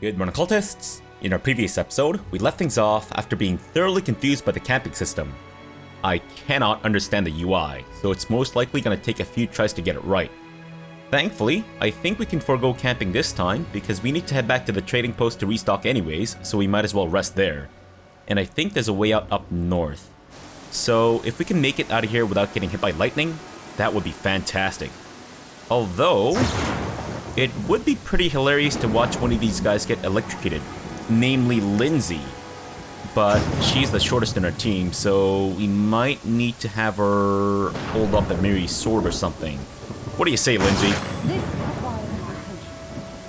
Good morning, cultists! In our previous episode, we left things off after being thoroughly confused by the camping system. I cannot understand the UI, so it's most likely going to take a few tries to get it right. Thankfully, I think we can forego camping this time because we need to head back to the trading post to restock anyways, so we might as well rest there. And I think there's a way out up north. So if we can make it out of here without getting hit by lightning, that would be fantastic. Although, it would be pretty hilarious to watch one of these guys get electrocuted, namely Lindsay. But she's the shortest in our team, so we might need to have her hold up a Miri's sword or something. What do you say, Lindsay?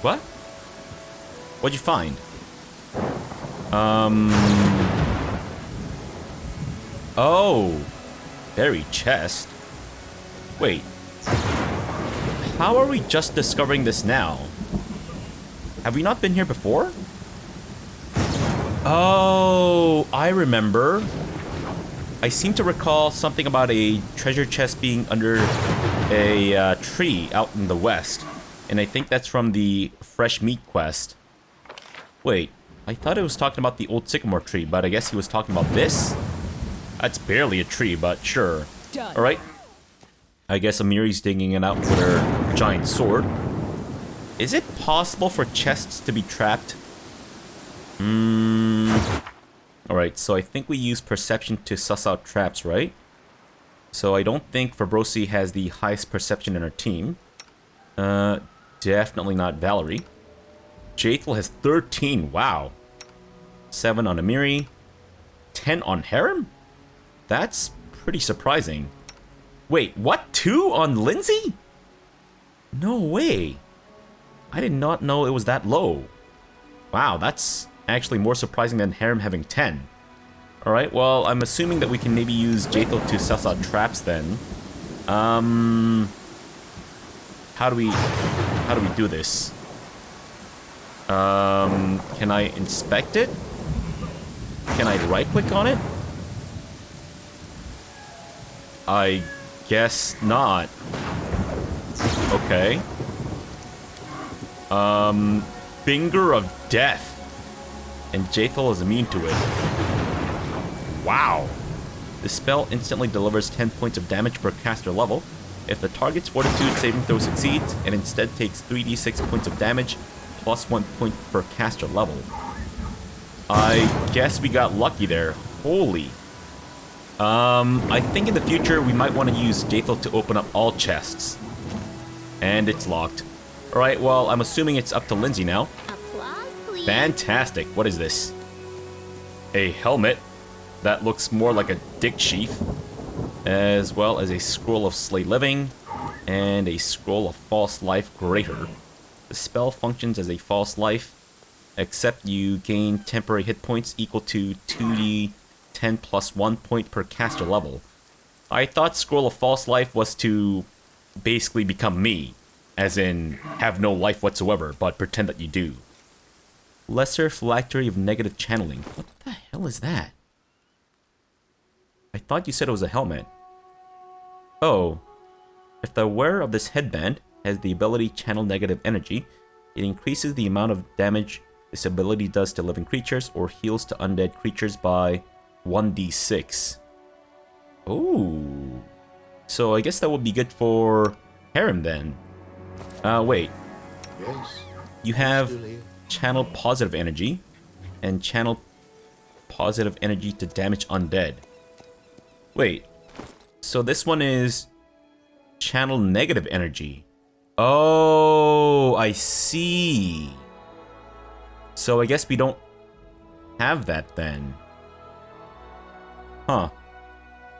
What? What'd you find? Oh, buried chest. Wait. How are we just discovering this now? Have we not been here before? Oh, I remember. I seem to recall something about a treasure chest being under a tree out in the west. And I think that's from the fresh meat quest. Wait, I thought it was talking about the old sycamore tree, but I guess he was talking about this? That's barely a tree, but sure. Alright. I guess Amiri's digging it out with her giant sword. Is it possible for chests to be trapped? Alright, so I think we use perception to suss out traps, right? So I don't think Fabrosi has the highest perception in our team. Definitely not Valerie. Jaethel has 13, wow. 7 on Amiri. 10 on Harem? That's pretty surprising. Wait, what? 2 on Lindsay? No way. I did not know it was that low. Wow, that's actually more surprising than Harem having 10. Alright, well, I'm assuming that we can maybe use Jaethel to suss out traps then. How do we do this? Can I inspect it? Can I right-click on it? I guess not. Okay. Finger of Death. And Jaethel is immune to it. Wow. The spell instantly delivers 10 points of damage per caster level. If the target's fortitude saving throw succeeds, it instead takes 3d6 points of damage, plus 1 point per caster level. I guess we got lucky there. Holy. I think in the future we might want to use Jaethel to open up all chests. And it's locked. Alright, well, I'm assuming it's up to Lindsay now. Applause, please. Fantastic. What is this? A helmet that looks more like a dick sheath, as well as a scroll of slay living and a scroll of false life greater. The spell functions as a false life, except you gain temporary hit points equal to 2d10 plus 1 point per caster level. I thought scroll of false life was to basically become me, as in have no life whatsoever, but pretend that you do. Lesser phylactery of negative channeling. What the hell is that? I thought you said it was a helmet. Oh. If the wearer of this headband has the ability channel negative energy, it increases the amount of damage this ability does to living creatures or heals to undead creatures by 1d6. Oh. So I guess that would be good for Harem then. Wait. Yes. You have channel positive energy and channel positive energy to damage undead. Wait, so this one is channel negative energy. Oh, I see. So I guess we don't have that then. Huh.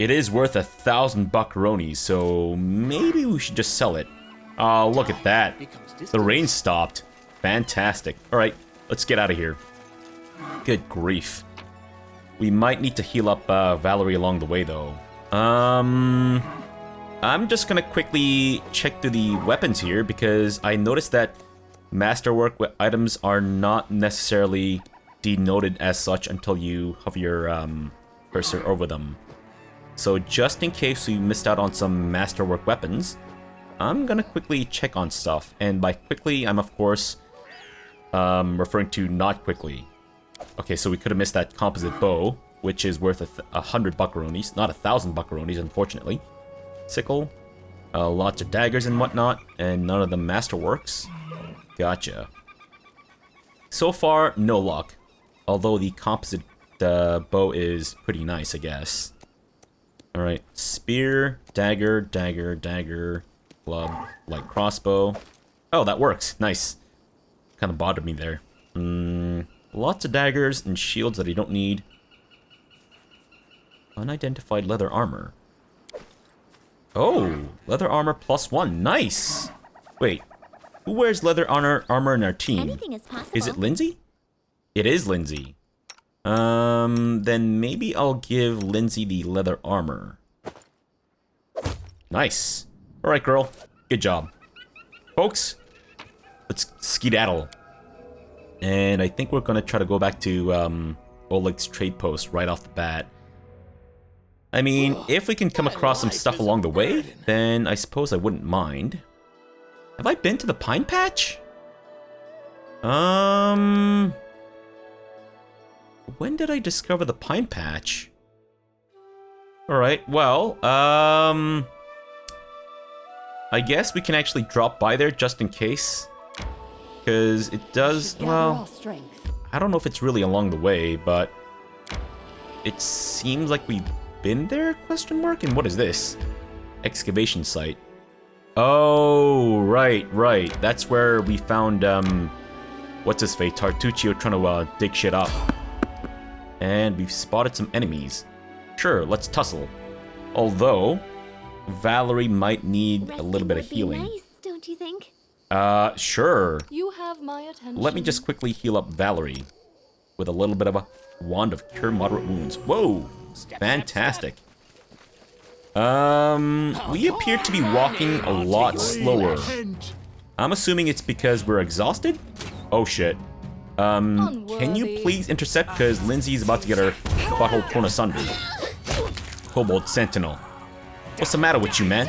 It is worth 1,000 buckaronis, so maybe we should just sell it. Oh, look at that. The rain stopped. Fantastic. Alright, let's get out of here. Good grief. We might need to heal up Valerie along the way, though. I'm just gonna quickly check through the weapons here, because I noticed that masterwork items are not necessarily denoted as such until you hover your cursor over them. So just in case we missed out on some masterwork weapons, I'm gonna quickly check on stuff. And by quickly, I'm of course referring to not quickly. Okay, so we could have missed that composite bow, which is worth 100 buckaroonies. Not 1,000 buckaroonies, unfortunately. Sickle. Lots of daggers and whatnot, and none of them masterworks. Gotcha. So far, no luck. Although the composite bow is pretty nice, I guess. Alright, spear, dagger, dagger, dagger, club, light crossbow. Oh, that works. Nice. Kind of bothered me there. Lots of daggers and shields that I don't need. Unidentified leather armor. Oh, leather armor +1. Nice! Wait, who wears leather armor in our team? Anything is possible. Is it Lindsay? It is Lindsay. Then maybe I'll give Lindsay the leather armor. Nice. Alright, girl. Good job. Folks, let's skedaddle. And I think we're gonna try to go back to, Oleg's trade post right off the bat. I mean, if we can come across some stuff along the way, then I suppose I wouldn't mind. Have I been to the Pine Patch? When did I discover the Pine Patch? Alright, well, I guess we can actually drop by there just in case. Because it does, well, I don't know if it's really along the way, but it seems like we've been there, question mark? And what is this? Excavation site. Oh, right. That's where we found, what's his face? Tartuccio trying to, dig shit up. And we've spotted some enemies. Sure, let's tussle. Although, Valerie might need a little bit of healing. Nice, don't you think? Sure. You have my attention. Let me just quickly heal up Valerie with a little bit of a wand of cure moderate wounds. Whoa, fantastic. We appear to be walking a lot slower. I'm assuming it's because we're exhausted? Oh shit. Can you please intercept, because Lindsay's about to get her butthole torn asunder. Kobold Sentinel. What's the matter with you, man?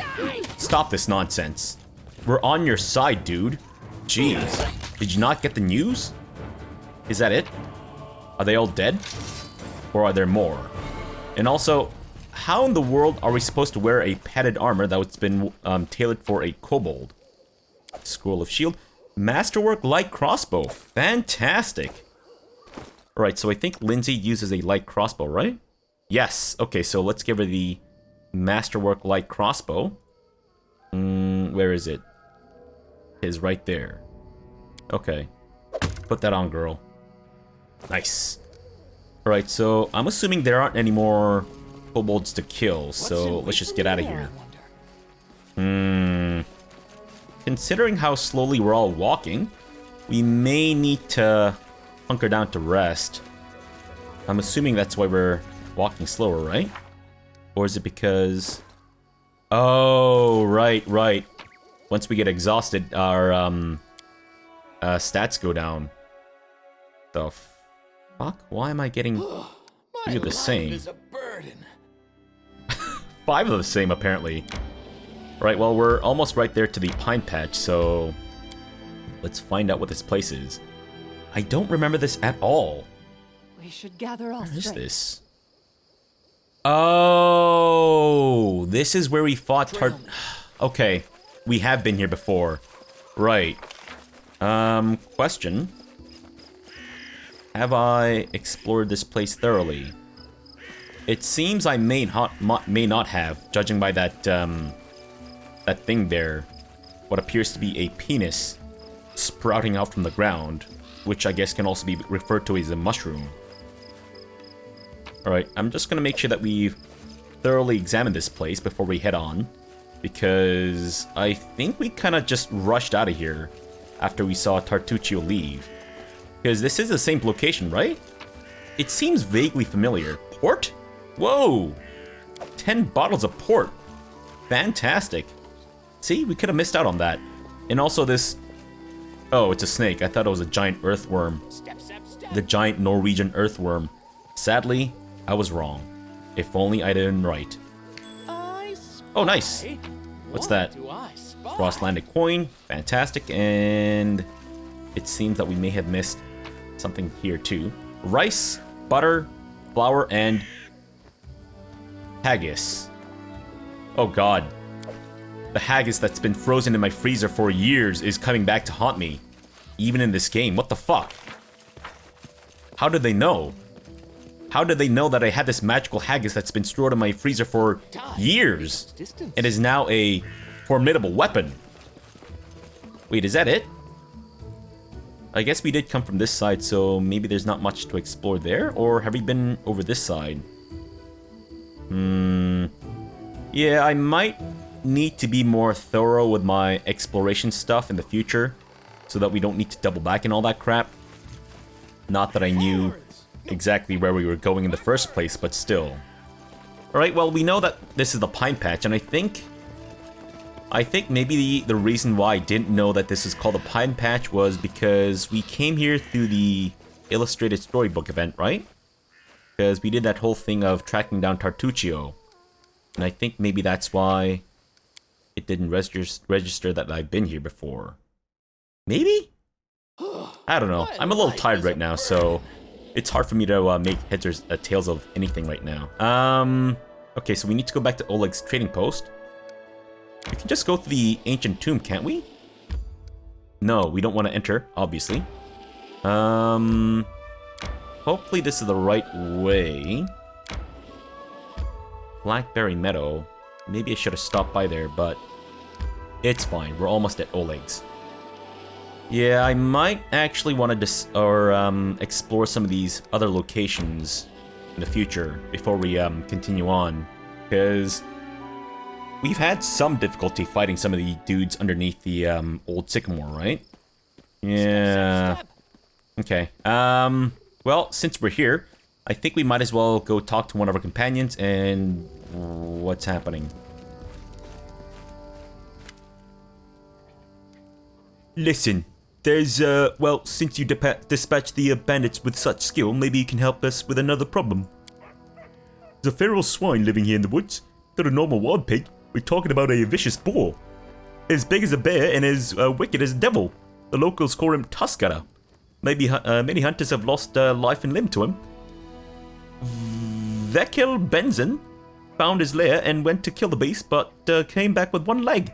Stop this nonsense. We're on your side, dude. Jeez. Did you not get the news? Is that it? Are they all dead? Or are there more? And also, how in the world are we supposed to wear a padded armor that's been tailored for a kobold? Scroll of Shield. Masterwork light crossbow. Fantastic. Alright, so I think Lindsay uses a light crossbow, right? Yes. Okay, so let's give her the Masterwork light crossbow. Where is it? It is right there. Okay. Put that on, girl. Nice. Alright, so I'm assuming there aren't any more kobolds to kill, so let's just get out of here. Considering how slowly we're all walking, we may need to hunker down to rest. I'm assuming that's why we're walking slower, right? Or is it because... Oh, right. Once we get exhausted, our stats go down. The fuck? Why am I getting you the same? 5 of the same, apparently. Right, well, we're almost right there to the Pine Patch, so let's find out what this place is. I don't remember this at all. We should gather our Where is strength. this? Oh, this is where we fought Okay, we have been here before. Right. Question. Have I explored this place thoroughly? It seems I may not have, judging by that, that thing there. What appears to be a penis sprouting out from the ground, which I guess can also be referred to as a mushroom. Alright, I'm just gonna make sure that we've thoroughly examined this place before we head on, because I think we kind of just rushed out of here after we saw Tartuccio leave. Because this is the same location, right? It seems vaguely familiar. Port? Whoa! 10 bottles of port. Fantastic. See, we could have missed out on that. And also this... Oh, it's a snake. I thought it was a giant earthworm. The giant Norwegian earthworm. Sadly, I was wrong. If only I didn't write. Oh, nice. What's that? Cross-landed coin. Fantastic. And... it seems that we may have missed something here too. Rice, butter, flour, and haggis. Oh god. The haggis that's been frozen in my freezer for years is coming back to haunt me. Even in this game. What the fuck? How did they know? How did they know that I had this magical haggis that's been stored in my freezer for years? It is now a formidable weapon. Wait, is that it? I guess we did come from this side, so maybe there's not much to explore there. Or have we been over this side? Yeah, I might need to be more thorough with my exploration stuff in the future, so that we don't need to double back and all that crap. Not that I knew exactly where we were going in the first place, but still. Alright, well, we know that this is the Pine Patch, and I think maybe the reason why I didn't know that this is called the Pine Patch was because we came here through the illustrated storybook event, right? Because we did that whole thing of tracking down Tartuccio. And I think maybe that's why it didn't register that I've been here before. Maybe? I don't know. I'm a little tired right now, so it's hard for me to make heads or tails of anything right now. Okay, so we need to go back to Oleg's trading post. We can just go to the ancient tomb, can't we? No, we don't want to enter, obviously. Hopefully this is the right way. Blackberry Meadow. Maybe I should have stopped by there, but it's fine. We're almost at Oleg's. Yeah, I might actually want to explore some of these other locations in the future before we continue on, because we've had some difficulty fighting some of the dudes underneath the old sycamore, right? Yeah. Okay. Well, since we're here, I think we might as well go talk to one of our companions and what's happening. Listen, there's, well, since you dispatched the bandits with such skill, maybe you can help us with another problem. There's a feral swine living here in the woods. Not a normal wild pig. We're talking about a vicious boar. As big as a bear and as wicked as a devil. The locals call him Tuskara. Maybe many hunters have lost life and limb to him. Vekil Benzen found his lair and went to kill the beast, but came back with one leg.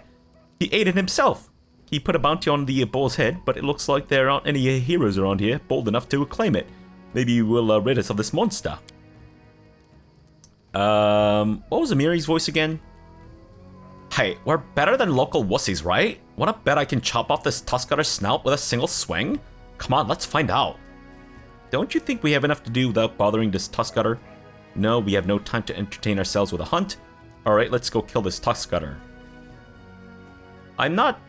He ate it himself. He put a bounty on the boar's head, but it looks like there aren't any heroes around here bold enough to claim it. Maybe we'll rid us of this monster. What was Amiri's voice again? Hey, we're better than local wussies, right? Wanna bet I can chop off this Tuskara's snout with a single swing? Come on, let's find out. Don't you think we have enough to do without bothering this Tuskara? No, we have no time to entertain ourselves with a hunt. Alright, let's go kill this Tuskara. I'm not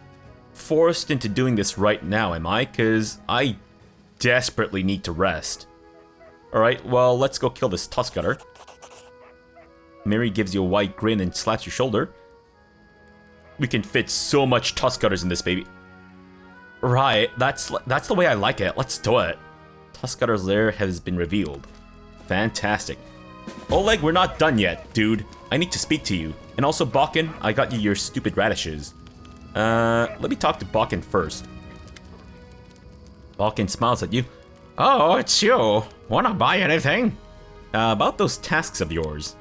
forced into doing this right now, am I? Because I desperately need to rest. Alright, well, let's go kill this Tuskara. Mary gives you a wide grin and slaps your shoulder. We can fit so much Tuskaras in this baby. Right, that's the way I like it. Let's do it. Tuskara's lair has been revealed. Fantastic. Oleg, we're not done yet, dude. I need to speak to you. And also, Bakken, I got you your stupid radishes. Let me talk to Bakken first. Bakken smiles at you. Oh, it's you. Wanna buy anything? About those tasks of yours.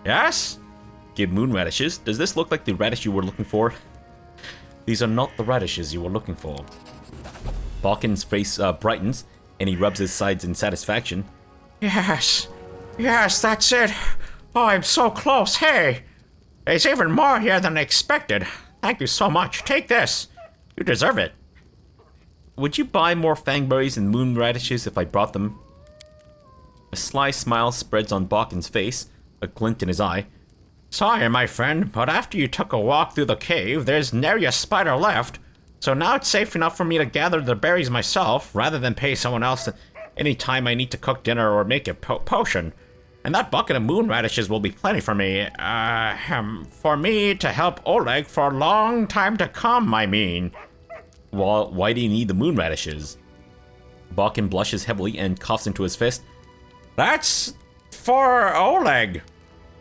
Yes? Give moon radishes. Does this look like the radish you were looking for? These are not the radishes you were looking for. Bakken's face brightens, and he rubs his sides in satisfaction. Yes, that's it. Oh, I'm so close. Hey, there's even more here than I expected. Thank you so much. Take this. You deserve it. Would you buy more fangberries and moon radishes if I brought them? A sly smile spreads on Bakken's face, a glint in his eye. Sorry, my friend, but after you took a walk through the cave, there's nary a spider left. So now it's safe enough for me to gather the berries myself, rather than pay someone else any time I need to cook dinner or make a potion. And that bucket of moon radishes will be plenty for me, for me to help Oleg for a long time to come, I mean. Well, why do you need the moon radishes? Bakken blushes heavily and coughs into his fist. That's for Oleg.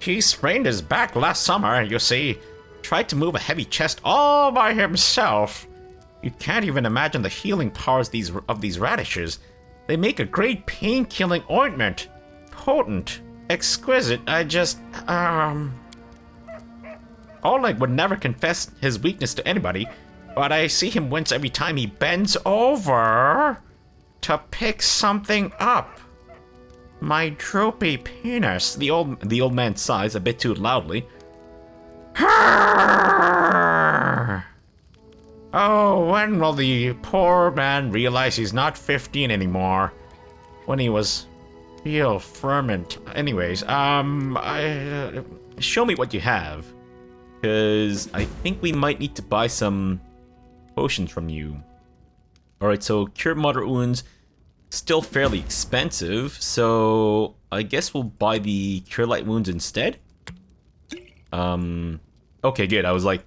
He sprained his back last summer, you see. Tried to move a heavy chest all by himself. You can't even imagine the healing powers of these radishes. They make a great pain-killing ointment. Potent. Exquisite. Oleg would never confess his weakness to anybody, but I see him wince every time he bends over to pick something up. My droopy penis. The old man sighs a bit too loudly. Oh, when will the poor man realize he's not 15 anymore? When he was real ferment. Anyways, show me what you have. Because I think we might need to buy some potions from you. Alright, so cure moderate wounds, still fairly expensive, so I guess we'll buy the cure light wounds instead. Okay, good. I was like,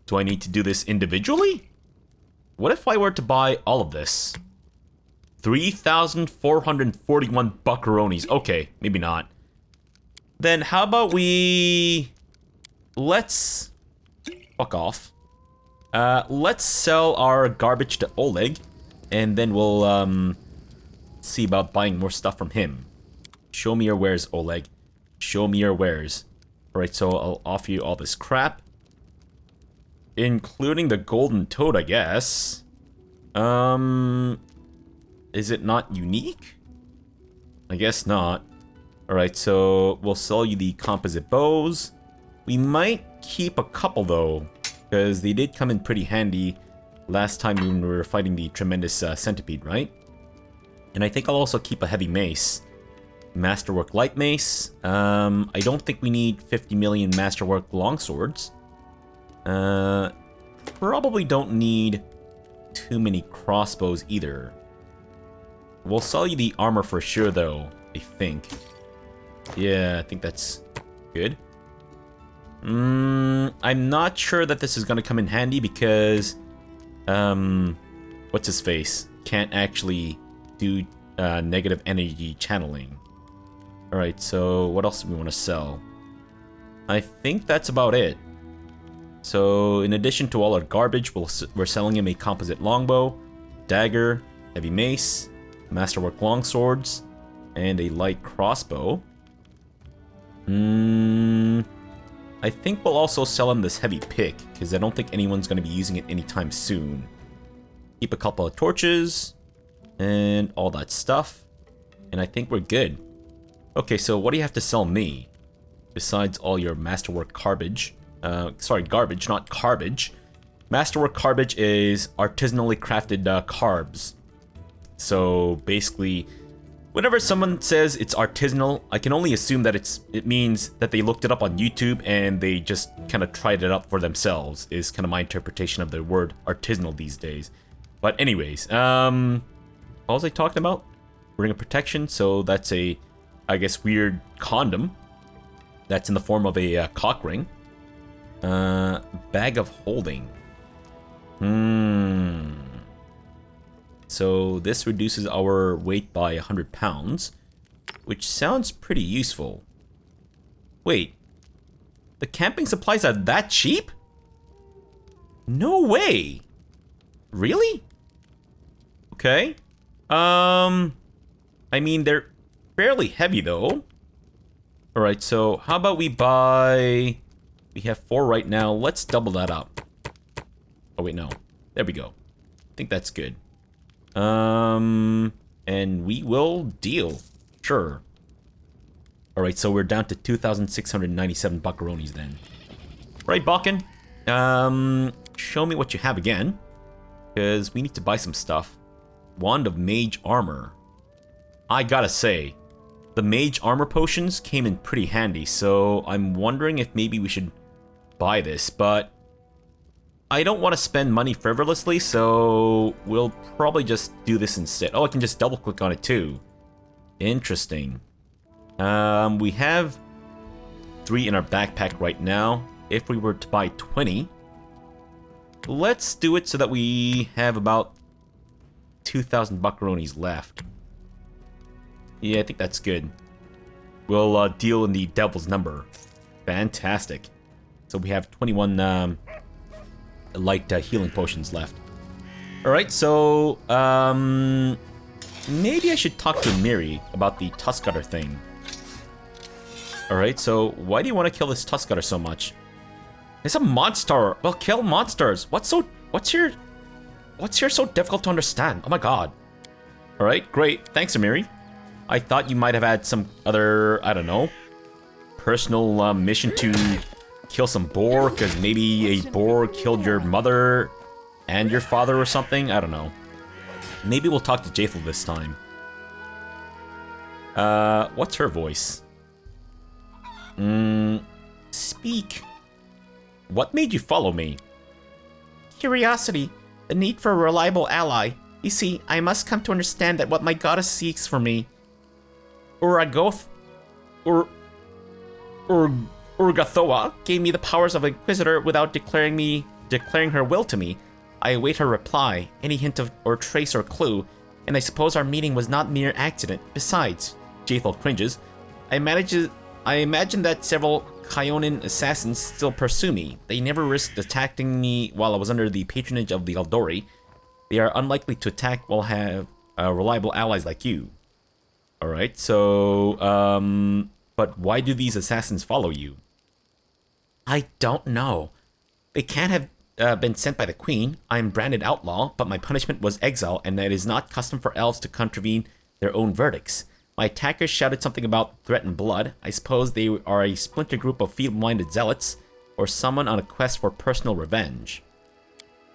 do I need to do this individually? What if I were to buy all of this? 3,441 buckaronis. Okay, maybe not. Then how about we... Let's... Fuck off. Let's sell our garbage to Oleg, and then we'll, see about buying more stuff from him. Show me your wares, Oleg. Show me your wares. Alright, so I'll offer you all this crap. Including the golden toad, I guess. Is it not unique? I guess not. Alright, so we'll sell you the composite bows. We might keep a couple, though, because they did come in pretty handy last time when we were fighting the tremendous centipede, right? And I think I'll also keep a heavy mace. Masterwork light mace. I don't think we need 50 million masterwork longswords. Probably don't need too many crossbows either. We'll sell you the armor for sure, though, I think. Yeah, I think that's good. I'm not sure that this is going to come in handy because, what's his face? Can't actually do negative energy channeling. Alright, so what else do we want to sell? I think that's about it. So, in addition to all our garbage, we're selling him a composite longbow, dagger, heavy mace, masterwork longswords, and a light crossbow. I think we'll also sell him this heavy pick, because I don't think anyone's going to be using it anytime soon. Keep a couple of torches, and all that stuff. And I think we're good. Okay, so what do you have to sell me? Besides all your masterwork garbage. Sorry, garbage, not carbage. Masterwork garbage is artisanally crafted carbs. So basically, whenever someone says it's artisanal, I can only assume that it means that they looked it up on YouTube and they just kind of tried it up for themselves, is kind of my interpretation of the word artisanal these days. But anyways, what was I talking about? Ring of protection, so that's a, I guess, weird condom. That's in the form of a cock ring. Bag of holding. So this reduces our weight by 100 pounds, which sounds pretty useful. Wait, the camping supplies are that cheap? No way! Really? Okay. I mean, they're fairly heavy though. Alright, so how about we buy... We have 4 right now. Let's double that up. Oh, wait, no. There we go. I think that's good. And we will deal. Sure. Alright, so we're down to 2,697 buckaronis then. Right, Balkan? Show me what you have again. Because we need to buy some stuff. Wand of Mage Armor. I gotta say, the Mage Armor potions came in pretty handy, so I'm wondering if maybe we should buy this, but I don't want to spend money frivolously, so we'll probably just do this instead. Oh, I can just double click on it too. Interesting. We have 3 in our backpack right now. If we were to buy 20, let's do it so that we have about 2,000 buckaronis left. Yeah, I think that's good. We'll deal in the devil's number. Fantastic. So we have 21 light healing potions left. Alright, so, maybe I should talk to Miri about the tusk cutter thing. Alright, so why do you want to kill this tusk cutter so much? It's a monster! Well, kill monsters! What's here so difficult to understand? Oh my god. Alright, great. Thanks, Amiri. I thought you might have had some other, I don't know, personal mission to kill some boar, because maybe a boar killed your mother and your father or something? I don't know. Maybe we'll talk to Jaethal this time. What's her voice? Speak. What made you follow me? Curiosity. The need for a reliable ally. You see, I must come to understand that what my goddess seeks for me. Urgathoa gave me the powers of Inquisitor without declaring her will to me. I await her reply, any hint of or trace or clue, and I suppose our meeting was not mere accident. Besides, Jaethal cringes, I imagine that several Kyonin assassins still pursue me. They never risked attacking me while I was under the patronage of the Eldori. They are unlikely to attack while have reliable allies like you. Alright, so, but why do these assassins follow you? I don't know. They can't have been sent by the Queen. I am branded outlaw, but my punishment was exile, and it is not custom for elves to contravene their own verdicts. My attackers shouted something about threatened blood. I suppose they are a splinter group of feeble-minded zealots, or someone on a quest for personal revenge.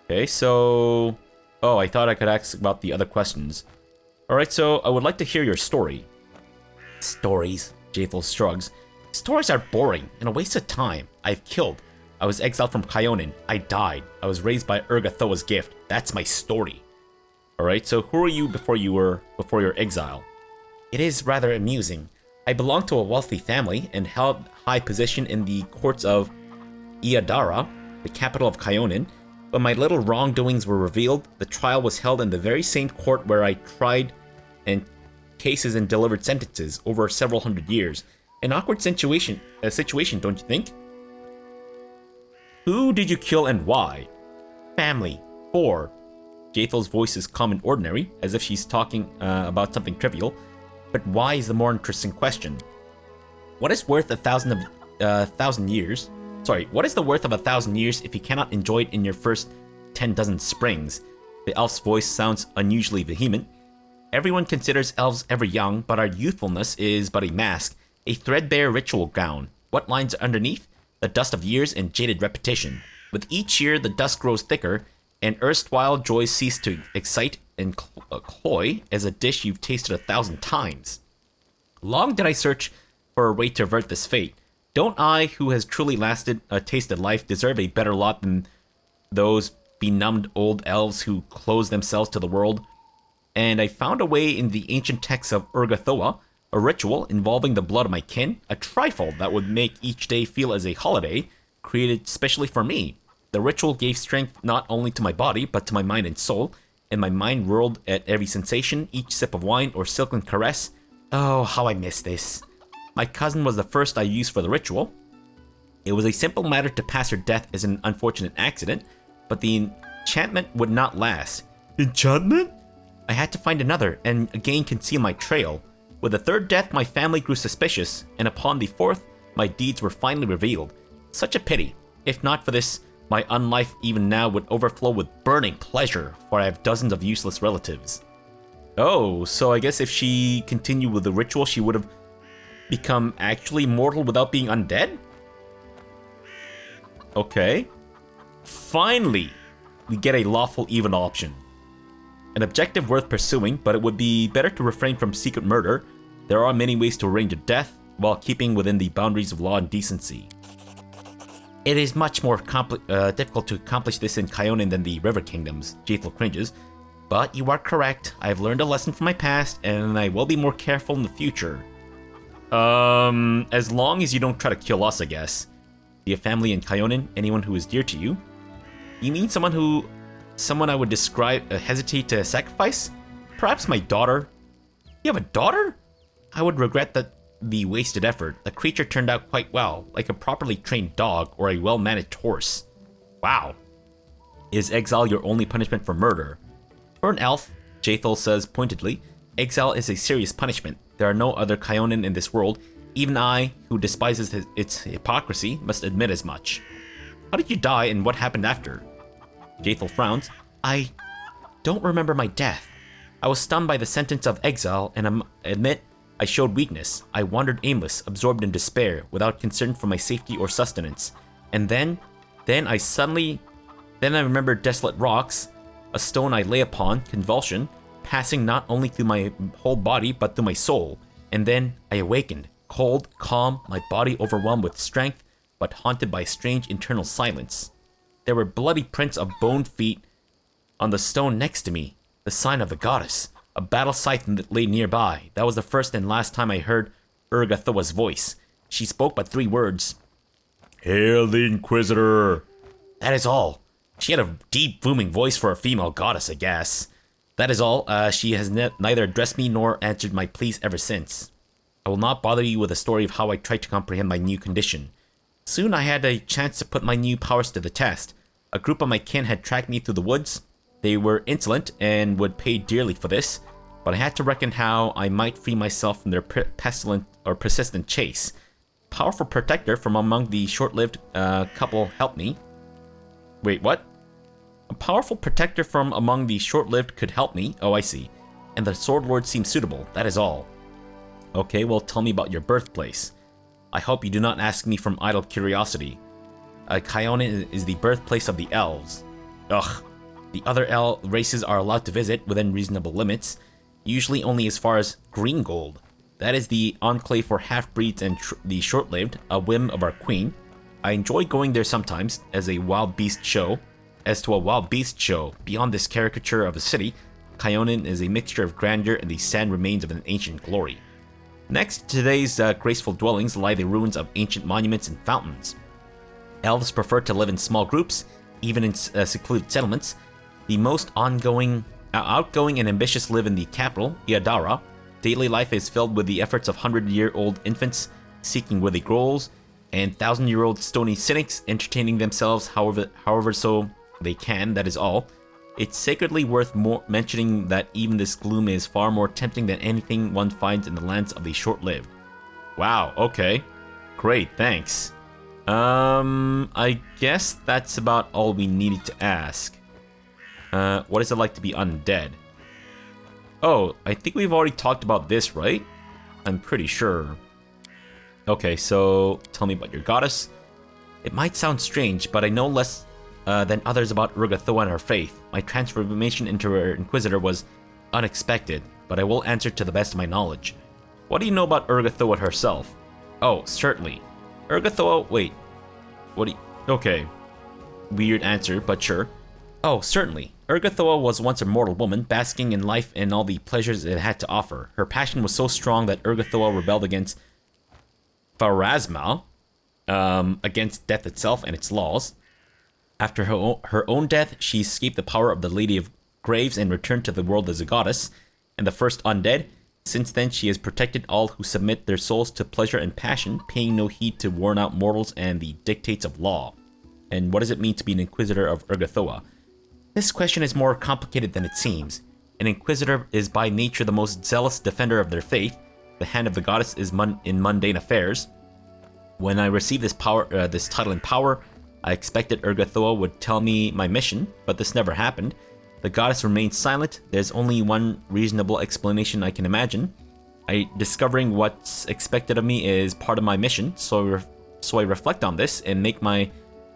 Okay, so... Oh, I thought I could ask about the other questions. Alright, so I would like to hear your story. Stories, Jaethal shrugs. Stories are boring and a waste of time. I've killed. I was exiled from Kyonin. I died. I was raised by Urgathoa's gift. That's my story. Alright, so who are you before your exile? It is rather amusing. I belonged to a wealthy family and held high position in the courts of Iadara, the capital of Kyonin. When my little wrongdoings were revealed, the trial was held in the very same court where I tried cases and delivered sentences over several hundred years. An awkward situation, don't you think? Who did you kill and why? Family. 4. Jaethal's voice is calm and ordinary, as if she's talking about something trivial. But why is the more interesting question. What is worth a thousand years? Sorry, what is the worth of 1,000 years if you cannot enjoy it in your first 10 dozen springs? The elf's voice sounds unusually vehement. Everyone considers elves ever young, but our youthfulness is but a mask, a threadbare ritual gown. What lines are underneath? The dust of years and jaded repetition. With each year, the dust grows thicker, and erstwhile joys cease to excite and cloy as a dish you've tasted 1,000 times. Long did I search for a way to avert this fate. Don't I, who has truly tasted life, deserve a better lot than those benumbed old elves who close themselves to the world? And I found a way in the ancient texts of Urgathoa, a ritual involving the blood of my kin, a trifle that would make each day feel as a holiday, created specially for me. The ritual gave strength not only to my body, but to my mind and soul, and my mind whirled at every sensation, each sip of wine or silken caress. Oh, how I miss this. My cousin was the first I used for the ritual. It was a simple matter to pass her death as an unfortunate accident, but the enchantment would not last. Enchantment? I had to find another, and again conceal my trail. With the third death, my family grew suspicious, and upon the fourth, my deeds were finally revealed. Such a pity. If not for this, my unlife even now would overflow with burning pleasure, for I have dozens of useless relatives. Oh, so I guess if she continued with the ritual, she would have become actually mortal without being undead? Okay. Finally, we get a lawful even option. An objective worth pursuing, but it would be better to refrain from secret murder. There are many ways to arrange a death, while keeping within the boundaries of law and decency. It is much more difficult to accomplish this in Kyonin than the River Kingdoms, Jaethal cringes. But you are correct, I've learned a lesson from my past, and I will be more careful in the future. As long as you don't try to kill us, I guess. Do you have family in Kyonin? Anyone who is dear to you? You mean someone I would hesitate to sacrifice? Perhaps my daughter. You have a daughter? I would regret the wasted effort. The creature turned out quite well, like a properly trained dog or a well-managed horse. Wow. Is exile your only punishment for murder? For an elf, Jaethal says pointedly, exile is a serious punishment. There are no other Kyonin in this world. Even I, who despises its hypocrisy, must admit as much. How did you die and what happened after? Jaethal frowns. I don't remember my death. I was stunned by the sentence of exile and admit I showed weakness. I wandered aimless, absorbed in despair, without concern for my safety or sustenance. And then I remembered desolate rocks, a stone I lay upon, convulsion, passing not only through my whole body but through my soul. And then I awakened, cold, calm, my body overwhelmed with strength, but haunted by strange internal silence. There were bloody prints of boned feet on the stone next to me, the sign of the goddess. A battle scythe that lay nearby. That was the first and last time I heard Urgathoa's voice. She spoke but 3 words. Hail the Inquisitor! That is all. She had a deep, booming voice for a female goddess, I guess. That is all. She has neither addressed me nor answered my pleas ever since. I will not bother you with a story of how I tried to comprehend my new condition. Soon I had a chance to put my new powers to the test. A group of my kin had tracked me through the woods. They were insolent and would pay dearly for this, but I had to reckon how I might free myself from their pestilent or persistent chase. Powerful protector from among the short-lived couple helped me. Wait, what? A powerful protector from among the short-lived could help me? Oh, I see. And the sword lord seems suitable, that is all. Okay, well, tell me about your birthplace. I hope you do not ask me from idle curiosity. Kyonin is the birthplace of the Elves. Ugh. The other races are allowed to visit within reasonable limits, usually only as far as Greengold. That is the enclave for half-breeds and the short-lived, a whim of our queen. I enjoy going there sometimes as a wild beast show. As to a wild beast show, beyond this caricature of a city, Kyonin is a mixture of grandeur and the sad remains of an ancient glory. Next to today's graceful dwellings lie the ruins of ancient monuments and fountains. Elves prefer to live in small groups, even in secluded settlements. The most outgoing and ambitious live in the capital, Iadara. Daily life is filled with the efforts of 100-year-old infants seeking worthy goals, and 1,000-year-old stony cynics entertaining themselves however so they can, that is all. It's sacredly worth mentioning that even this gloom is far more tempting than anything one finds in the lands of the short-lived. Wow, okay. Great, thanks. I guess that's about all we needed to ask. What is it like to be undead? Oh, I think we've already talked about this, right? I'm pretty sure. Okay, so tell me about your goddess. It might sound strange, but I know less than others about Urgathoa and her faith. My transformation into her Inquisitor was unexpected, but I will answer to the best of my knowledge. What do you know about Urgathoa herself? Oh, certainly. Urgathoa, wait. What do you... Okay. Weird answer, but sure. Oh, certainly. Urgathoa was once a mortal woman, basking in life and all the pleasures it had to offer. Her passion was so strong that Urgathoa rebelled against Pharasma, against death itself and its laws. After her own death, she escaped the power of the Lady of Graves and returned to the world as a goddess, and the first undead. Since then, she has protected all who submit their souls to pleasure and passion, paying no heed to worn-out mortals and the dictates of law. And what does it mean to be an Inquisitor of Urgathoa? This question is more complicated than it seems. An Inquisitor is by nature the most zealous defender of their faith. The hand of the goddess is in mundane affairs. When I received this title and power, I expected Urgathoa would tell me my mission, but this never happened. The goddess remained silent. There's only one reasonable explanation I can imagine. Discovering what's expected of me is part of my mission, so I reflect on this and make my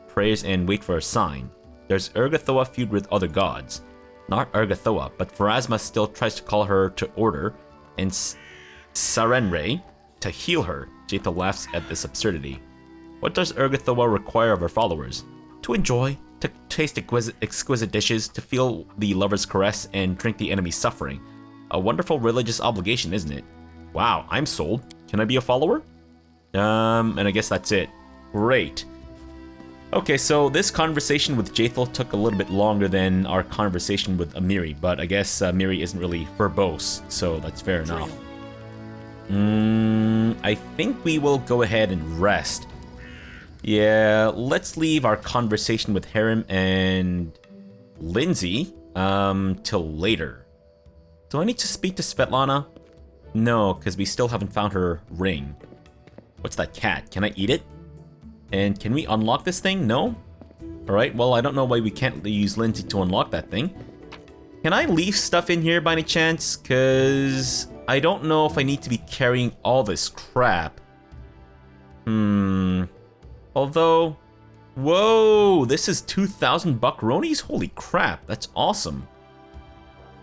prayers and wait for a sign. There's Urgathoa feud with other gods. Not Urgathoa, but Pharasma still tries to call her to order, and Sarenrae to heal her. Jaethal laughs at this absurdity. What does Urgathoa require of her followers? To enjoy, to taste exquisite dishes, to feel the lover's caress, and drink the enemy's suffering. A wonderful religious obligation, isn't it? Wow, I'm sold. Can I be a follower? And I guess that's it. Great. Okay, so this conversation with Jaethal took a little bit longer than our conversation with Amiri, but I guess Amiri isn't really verbose, so that's fair enough. I think we will go ahead and rest. Yeah, let's leave our conversation with Harrim and Lindsay till later. Do I need to speak to Svetlana? No, because we still haven't found her ring. What's that cat? Can I eat it? And can we unlock this thing? No? Alright, well, I don't know why we can't use Lindsay to unlock that thing. Can I leave stuff in here by any chance? Because I don't know if I need to be carrying all this crap. Although... Whoa! This is 2,000 buckaronis? Holy crap, that's awesome.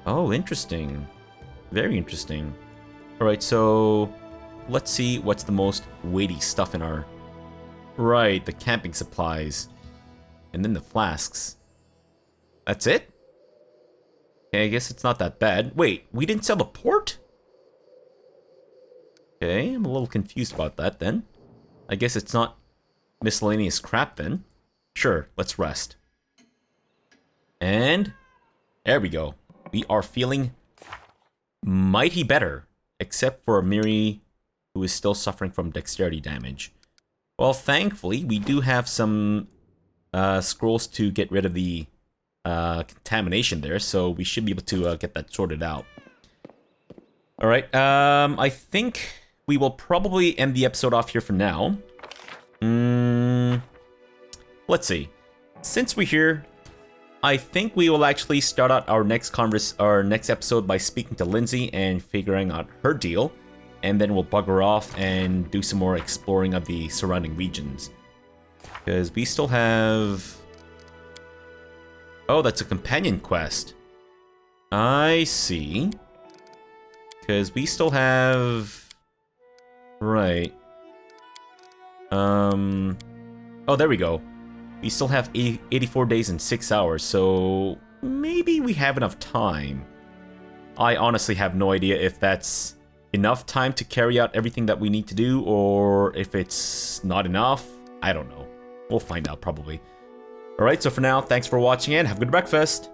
Oh, interesting. Very interesting. Alright, so... let's see what's the most weighty stuff in our... Right, the camping supplies. And then the flasks. That's it? Okay, I guess it's not that bad. Wait, we didn't sell the port? Okay, I'm a little confused about that then. I guess it's not miscellaneous crap then. Sure, let's rest. And there we go. We are feeling mighty better. Except for Miri, who is still suffering from dexterity damage. Well, thankfully, we do have some scrolls to get rid of the contamination there, so we should be able to get that sorted out. Alright, I think we will probably end the episode off here for now. Let's see. Since we're here, I think we will actually start out our next episode by speaking to Lindsay and figuring out her deal. And then we'll bugger off and do some more exploring of the surrounding regions. Because we still have... Oh, that's a companion quest. I see. Because we still have... Right. Oh, there we go. We still have 84 days and 6 hours, so... maybe we have enough time. I honestly have no idea if that's enough time to carry out everything that we need to do, or if it's not enough. I don't know. We'll find out probably. Alright, so for now, thanks for watching and have a good breakfast!